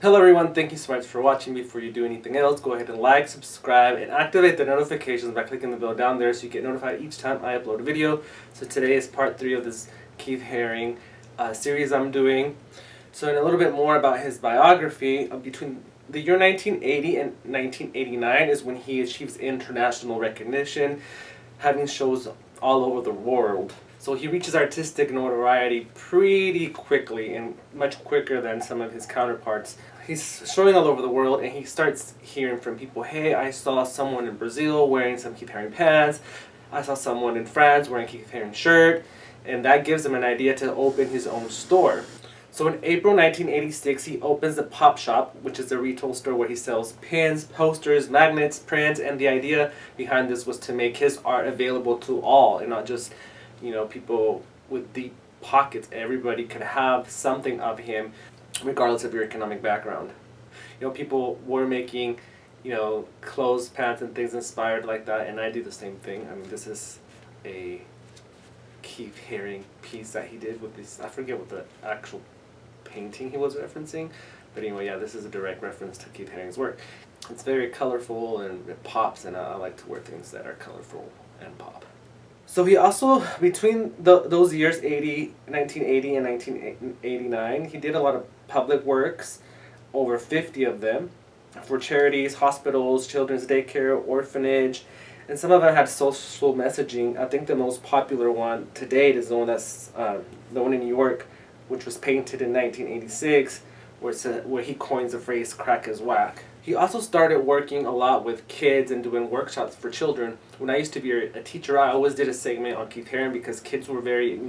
Hello everyone, thank you so much for watching. Before you do anything else, go ahead and like, subscribe, and activate the notifications by clicking the bell down there so you get notified each time I upload a video. So today is part 3 of this Keith Haring series I'm doing. So in a little bit more about his biography, between the year 1980 and 1989 is when he achieves international recognition, having shows all over the world. So he reaches artistic notoriety pretty quickly, and much quicker than some of his counterparts. He's showing all over the world, and he starts hearing from people, hey, I saw someone in Brazil wearing some Keith Haring pants, I saw someone in France wearing a Keith Haring shirt, and that gives him an idea to open his own store. So in April 1986, he opens the Pop Shop, which is a retail store where he sells pins, posters, magnets, prints, and the idea behind this was to make his art available to all, and not just, people with deep pockets. Everybody could have something of him, regardless of your economic background. People were making, clothes, pants, and things inspired like that, and I do the same thing. I mean, this is a Keith Haring piece that he did with this, I forget what the actual painting he was referencing, but anyway, yeah, this is a direct reference to Keith Haring's work. It's very colorful and it pops, and I like to wear things that are colorful and pop. So he also, between those years, 1980 and 1989, he did a lot of public works, over 50 of them, for charities, hospitals, children's daycare, orphanage, and some of it had social messaging. I think the most popular one to date is the one that's the one in New York, which was painted in 1986, where he coins the phrase "crack is whack." He also started working a lot with kids and doing workshops for children. When I used to be a teacher, I always did a segment on Keith Haring because kids were very,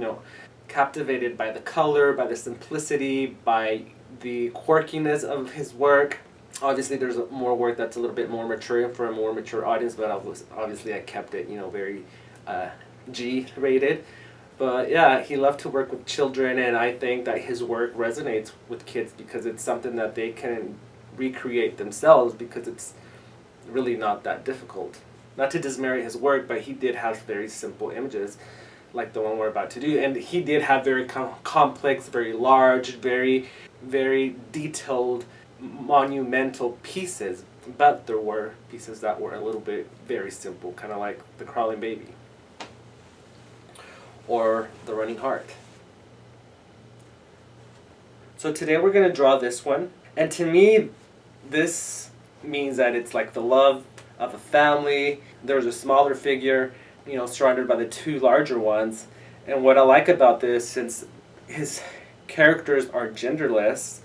captivated by the color, by the simplicity, by the quirkiness of his work. Obviously, there's more work that's a little bit more mature for a more mature audience, but obviously I kept it, very G-rated. But yeah, he loved to work with children, and I think that his work resonates with kids because it's something that they can recreate themselves, because it's really not that difficult. Not to dismerit his work, but he did have very simple images like the one we're about to do, and he did have very complex, very large, very, very detailed, monumental pieces, but there were pieces that were a little bit very simple, kind of like the Crawling Baby or the Running Heart. So today we're going to draw this one, and to me this means that it's like the love of a family. There's a smaller figure, surrounded by the two larger ones, and what I like about this, since his characters are genderless,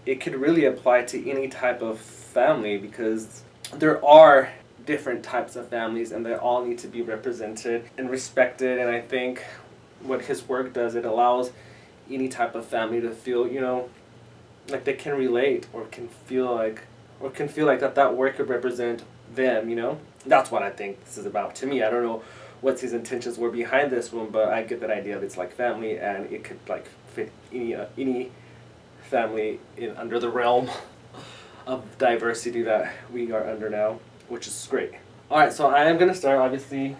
it could really apply to any type of family, because there are different types of families and they all need to be represented and respected. And I think what his work does, it allows any type of family to feel, like they can relate, or can feel like that work could represent them. That's what I think this is about. To me, I don't know what his intentions were behind this one, but I get that idea of it's like family, and it could like fit any family under the realm of diversity that we are under now, which is great. Alright, so I am going to start obviously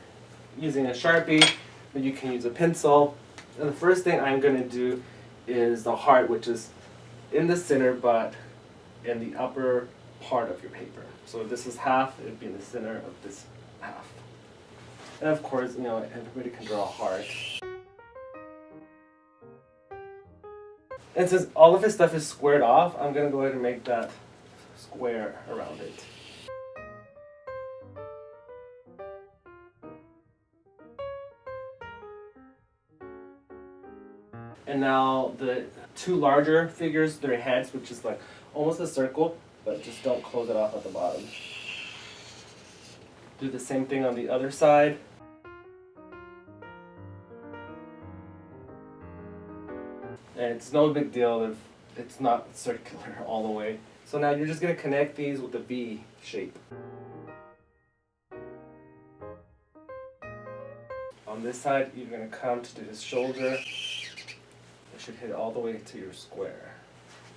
using a Sharpie, but you can use a pencil. And the first thing I'm going to do is the heart, which is in the center but in the upper part of your paper. So if this is half, it would be in the center of this half. And of course, everybody can draw a heart. And since all of his stuff is squared off, I'm going to go ahead and make that square around it. And now the two larger figures, their heads, which is like almost a circle, but just don't close it off at the bottom. Do the same thing on the other side. And it's no big deal if it's not circular all the way. So now you're just going to connect these with a V shape. On this side, you're going to come to do his shoulder. It should hit all the way to your square.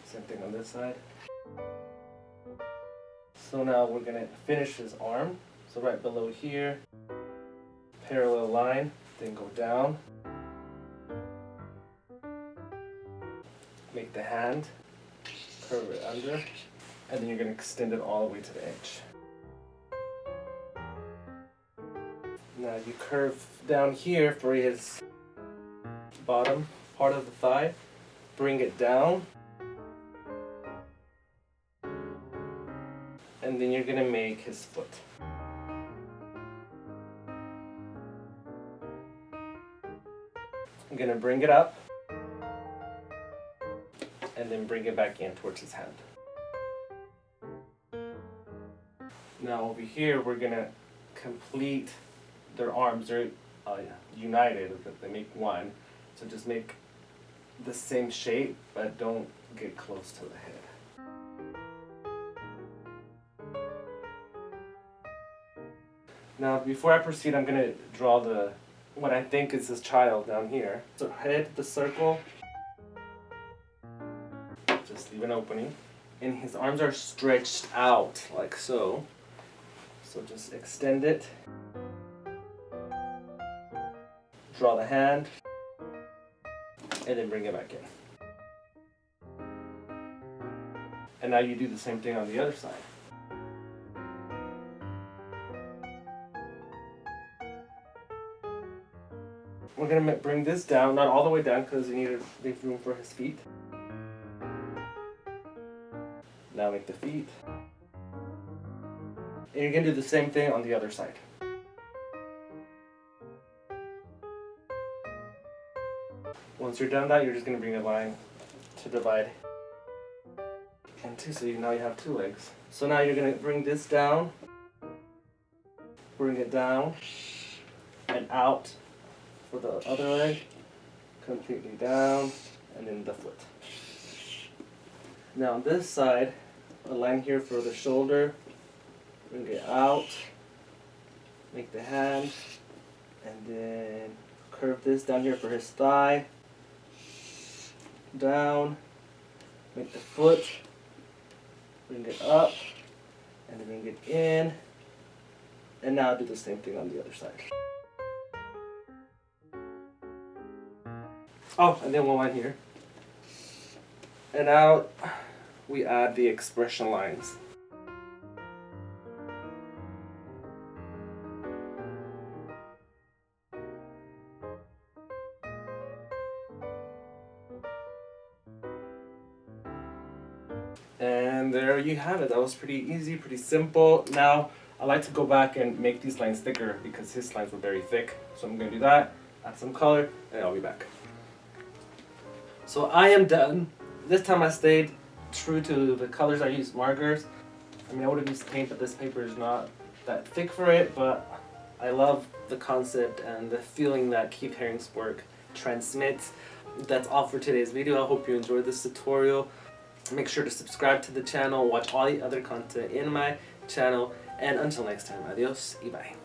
Same thing on this side. So now we're going to finish his arm. So right below here, parallel line, then go down. Make the hand curve it under, and then you're going to extend it all the way to the edge. Now you curve down here for his bottom part of the thigh, bring it down, and then you're going to make his foot. I'm going to bring it up and then bring it back in towards his hand. Now over here we're going to complete their arms. They're united, they make one. So just make the same shape, but don't get close to the head. Now before I proceed, I'm going to draw what I think is his child down here. So head, the circle, just leave an opening. And his arms are stretched out like so. So just extend it. Draw the hand. And then bring it back in. And now you do the same thing on the other side. We're going to bring this down, not all the way down because you need to leave room for his feet. Now make the feet. And you're going to do the same thing on the other side. Once you're done that, you're just going to bring a line to divide in two, so now you have two legs. So now you're going to bring this down, bring it down, and out for the other leg, completely down, and then the foot. Now on this side, a line here for the shoulder, bring it out, make the hand, and then curve this down here for his thigh, down, make the foot, bring it up, and then bring it in, and now do the same thing on the other side. Oh, and then one line here. And now we add the expression lines. And there you have it. That was pretty easy, pretty simple. Now, I like to go back and make these lines thicker because his lines were very thick. So I'm going to do that, add some color, and I'll be back. So I am done. This time I stayed true to the colors. I used markers. I mean, I would have used paint, but this paper is not that thick for it, but I love the concept and the feeling that Keith Haring's work transmits. That's all for today's video. I hope you enjoyed this tutorial. Make sure to subscribe to the channel, watch all the other content in my channel, and until next time, adios y bye.